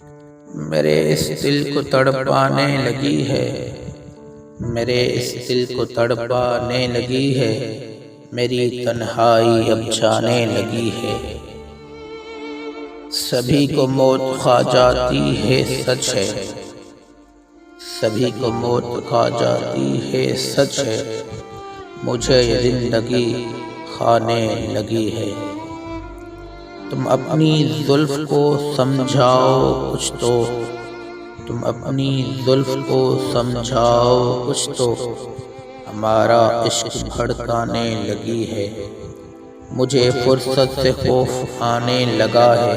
میرے اس دل کو تڑپانے لگی ہے، میرے اس دل کو تڑپانے لگی ہے، میری تنہائی اب جانے لگی ہے۔ سبھی کو موت کھا جاتی ہے سچ ہے، سبھی کو موت کھا جاتی ہے سچ ہے، مجھے یہ زندگی کھانے لگی ہے۔ تم اپنی زلف کو سمجھاؤ کچھ تو، تم اپنی زلف کو سمجھاؤ کچھ تو، ہمارا عشق بھڑکانے لگی ہے۔ مجھے فرصت سے خوف آنے لگا ہے،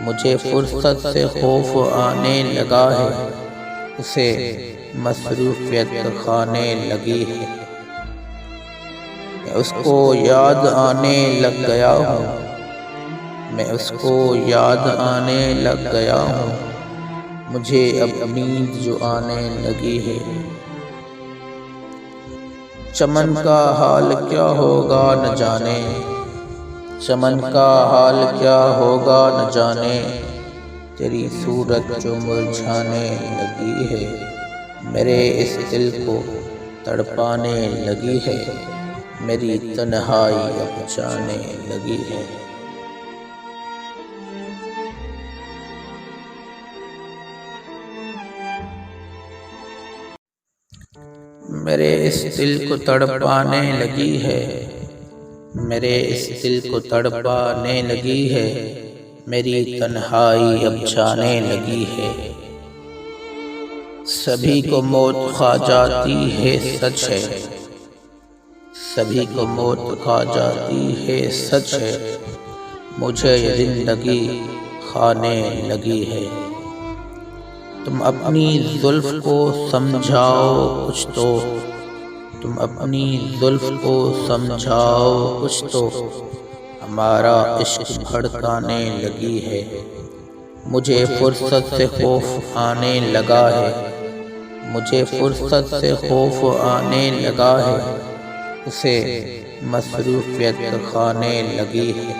مجھے فرصت سے خوف آنے لگا ہے، اسے مصروفیت کھانے لگی ہے۔ میں اس کو یاد آنے لگ گیا ہوں، میں اس کو یاد آنے لگ گیا ہوں، مجھے اب نیند جو آنے لگی ہے۔ چمن کا حال کیا ہوگا نہ جانے، چمن کا حال کیا ہوگا نہ جانے، تیری صورت جو مرجھانے لگی ہے، میرے اس دل کو تڑپانے لگی ہے، میری تنہائی اب جانے لگی ہے۔ میرے اس دل کو تڑپانے لگی ہے، میرے اس دل کو تڑپانے لگی ہے، میری تنہائی اب جانے لگی ہے۔ سبھی کو موت کھا جاتی ہے سچ ہے، سبھی کو موت کھا جاتی ہے سچ ہے، مجھے یہ زندگی کھانے لگی ہے۔ تم اپنی زلف کو سمجھاؤ کچھ تو، تم اپنی زلف کو سمجھاؤ کچھ تو، ہمارا عشق بھڑکانے لگی ہے۔ مجھے فرصت سے خوف آنے لگا ہے، مجھے فرصت سے خوف آنے لگا ہے، اسے مصروفیت کھانے لگی ہے۔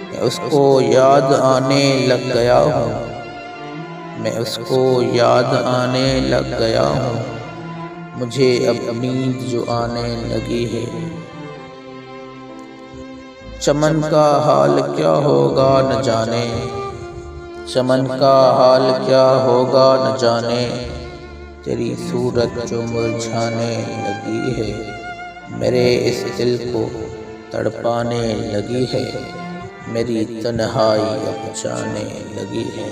میں اس کو یاد آنے لگ گیا ہوں، میں اس کو یاد آنے لگ گیا ہوں، مجھے اب نیند جو آنے لگی ہے۔ چمن کا حال کیا ہوگا نہ جانے، چمن کا حال کیا ہوگا نہ جانے، تیری صورت جو مرجھانے لگی ہے، میرے اس دل کو تڑپانے لگی ہے، میری تنہائی اب جانے لگی ہے۔